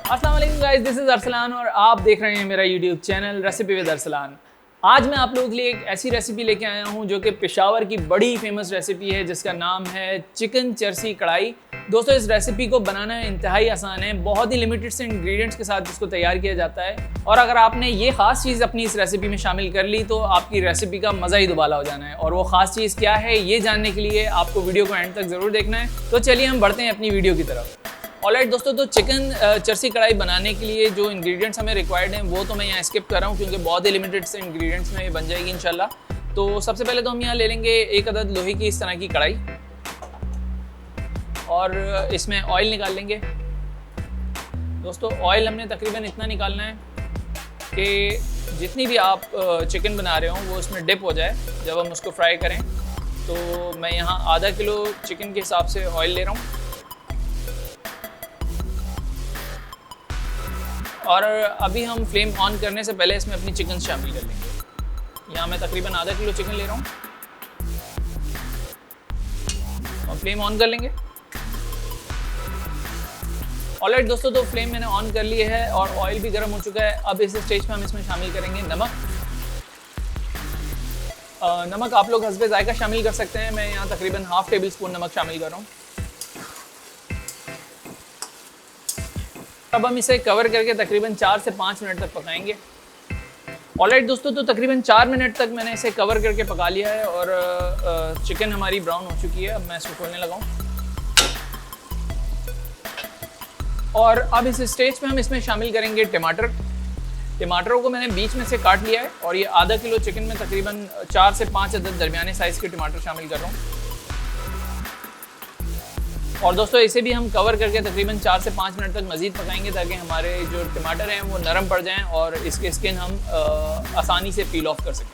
अस्सलाम वालेकुम guys, this is Arsalan और आप देख रहे हैं मेरा YouTube channel recipe with Arsalan. आज मैं आप लोगों के लिए एक ऐसी रेसिपी लेके आया हूं जो कि पेशावर की बड़ी फेमस रेसिपी है जिसका नाम है चिकन चरसी कढ़ाई। दोस्तों, इस रेसिपी को बनाना इंतहाई आसान है, बहुत ही लिमिटेड से इंग्रेडिएंट्स के साथ इसको तैयार किया जाता है। और अगर आपने ये खास चीज़ अपनी इस रेसिपी में शामिल कर ली तो आपकी रेसिपी का मज़ा ही दुबाला हो जाना है। और वो खास चीज़ क्या है, ये जानने के लिए आपको वीडियो को एंड तक ज़रूर देखना है। तो चलिए हम बढ़ते हैं अपनी वीडियो की तरफ। ऑलराइट दोस्तों, तो चिकन चरसी कढ़ाई बनाने के लिए जो इंग्रेडिएंट्स हमें रिक्वायर्ड हैं वो तो मैं यहाँ स्किप कर रहा हूँ क्योंकि बहुत ही लिमिटेड से इंग्रेडिएंट्स में ये बन जाएगी इंशाल्लाह। तो सबसे पहले तो हम यहाँ ले लेंगे एक अदद लोहे की इस तरह की कढ़ाई और इसमें ऑयल निकाल लेंगे। दोस्तों, ऑयल हमने तकरीबन इतना निकालना है कि जितनी भी आप चिकन बना रहे हो वो उसमें डिप हो जाए जब हम उसको फ्राई करें। तो मैं यहाँ आधा किलो चिकन के हिसाब से ऑयल ले रहा हूँ और अभी हम फ्लेम ऑन करने से पहले इसमें अपनी चिकन शामिल कर लेंगे। यहाँ मैं तकरीबन आधा किलो चिकन ले रहा हूँ और फ्लेम ऑन कर लेंगे। ऑलराइट दोस्तों, तो फ्लेम मैंने ऑन कर ली है और ऑयल भी गर्म हो चुका है। अब इस स्टेज पे हम इसमें शामिल करेंगे नमक। नमक आप लोग हस्बे जायका शामिल कर सकते हैं। मैं यहाँ तकरीबन हाफ टेबल स्पून नमक शामिल कर रहा हूँ। अब हम इसे कवर करके तकरीबन 4 से 5 मिनट तक पकाएंगे। ऑलराइट दोस्तों, तो तकरीबन 4 मिनट तक मैंने इसे कवर करके पका लिया है और चिकन हमारी ब्राउन हो चुकी है। अब मैं इसको खोलने लगा हूँ और अब इस स्टेज पे हम इसमें शामिल करेंगे टमाटर। टमाटरों को मैंने बीच में से काट लिया है और ये आधा किलो चिकन में तकरीबन 4 से 5 अदद दरमियाने साइज़ के टमाटर शामिल कर रहा हूँ। और दोस्तों, इसे भी हम कवर करके तकरीबन 4 से 5 मिनट तक मज़ीद पकाएंगे ताकि हमारे जो टमाटर हैं वो नरम पड़ जाएं और इसके स्किन हम आसानी से पील ऑफ कर सकें।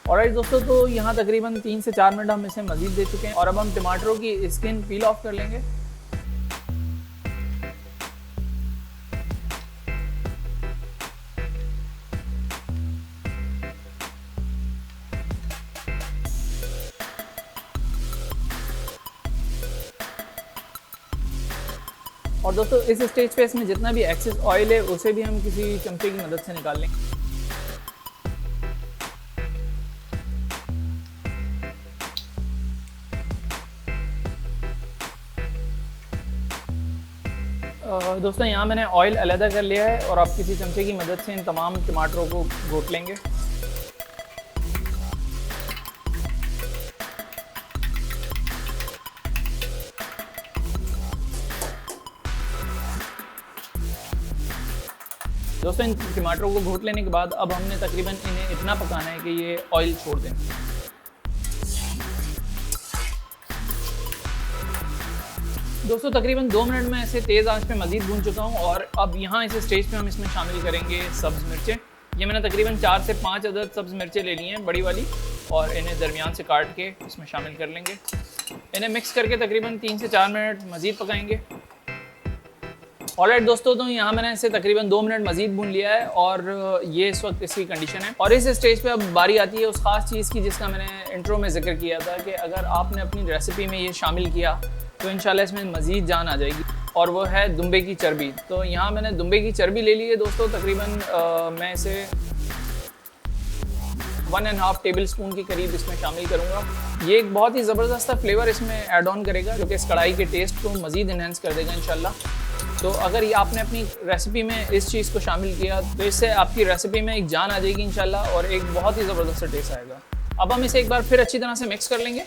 ऑलराइट दोस्तों, तो यहाँ तकरीबन 3 से 4 मिनट हम इसे मज़ीद दे चुके हैं और अब हम टमाटरों की स्किन पील ऑफ कर लेंगे। और दोस्तों, इस स्टेज पे इसमें जितना भी एक्सेस ऑयल है उसे भी हम किसी चमचे की मदद से निकाल लेंगे। दोस्तों, यहाँ मैंने ऑयल अलहदा कर लिया है और अब किसी चमचे की मदद से इन तमाम टमाटरों को घोट लेंगे। दोस्तों, इन टमाटरों को घोट लेने के बाद अब हमने तकरीबन इन्हें इतना पकाना है कि ये ऑयल छोड़ दें। दोस्तों, तकरीबन 2 मिनट में ऐसे तेज़ आंच पे मज़ीद भून चुका हूँ और अब यहाँ इस स्टेज पे हम इसमें शामिल करेंगे सब्ज़ मिर्चें। ये मैंने तकरीबन 4 से 5 अदद सब्ज़ मिर्चें ले ली हैं, बड़ी वाली, और इन्हें दरमियान से काट के इसमें शामिल कर लेंगे। इन्हें मिक्स करके तकरीबन 3 से 4 मिनट मज़ीद पकाएंगे। ऑलराइट दोस्तों, तो यहाँ मैंने इसे तकरीबन 2 मिनट मज़ीद भून लिया है और ये इस वक्त इसकी कंडीशन है। और इस स्टेज पे अब बारी आती है उस ख़ास चीज़ की जिसका मैंने इंट्रो में जिक्र किया था कि अगर आपने अपनी रेसिपी में ये शामिल किया तो इंशाल्लाह इसमें मज़ीद जान आ जाएगी, और वो है दुम्बे की चर्बी। तो यहाँ मैंने दुम्बे की चर्बी ले ली है दोस्तों। तकरीबन मैं इसे 1.5 टेबल स्पून के करीब इसमें शामिल करूँगा। ये एक बहुत ही ज़बरदस्त फ्लेवर इसमें ऐड ऑन करेगा जो कि इस कढ़ाई के टेस्ट को मज़ीद इन्हेंस कर देगा इंशाल्लाह। तो अगर ये आपने अपनी रेसिपी में इस चीज़ को शामिल किया तो इससे आपकी रेसिपी में एक जान आ जाएगी इंशाल्लाह और एक बहुत ही ज़बरदस्त टेस्ट आएगा। अब हम इसे एक बार फिर अच्छी तरह से मिक्स कर लेंगे।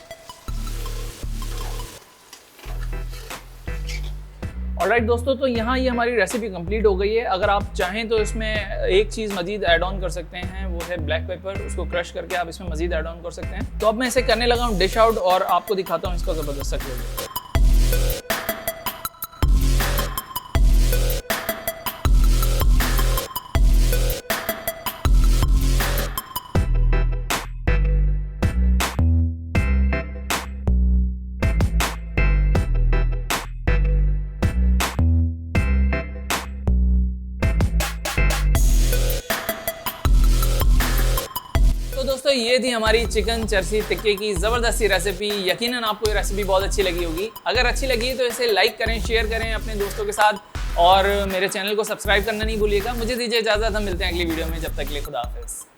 ऑलराइट दोस्तों, तो यहाँ ये हमारी रेसिपी कंप्लीट हो गई है। अगर आप चाहें तो इसमें एक चीज़ मज़ीद ऐड ऑन कर सकते हैं, वो है ब्लैक पेपर। उसको क्रश करके आप इसमें मज़ीद ऐड ऑन कर सकते हैं। तो अब मैं इसे करने लगा हूँ डिश आउट और आपको दिखाता हूँ इसका ज़बरदस्त सा फ्लेवर। दोस्तों ये थी हमारी चिकन चर्सी टिक्के की ज़बरदस्त सी रेसिपी। यकीनन आपको ये रेसिपी बहुत अच्छी लगी होगी। अगर अच्छी लगी तो इसे लाइक करें, शेयर करें अपने दोस्तों के साथ और मेरे चैनल को सब्सक्राइब करना नहीं भूलिएगा। मुझे दीजिए इजाज़त, हम मिलते हैं अगली वीडियो में। जब तक के लिए खुदा हाफिज़।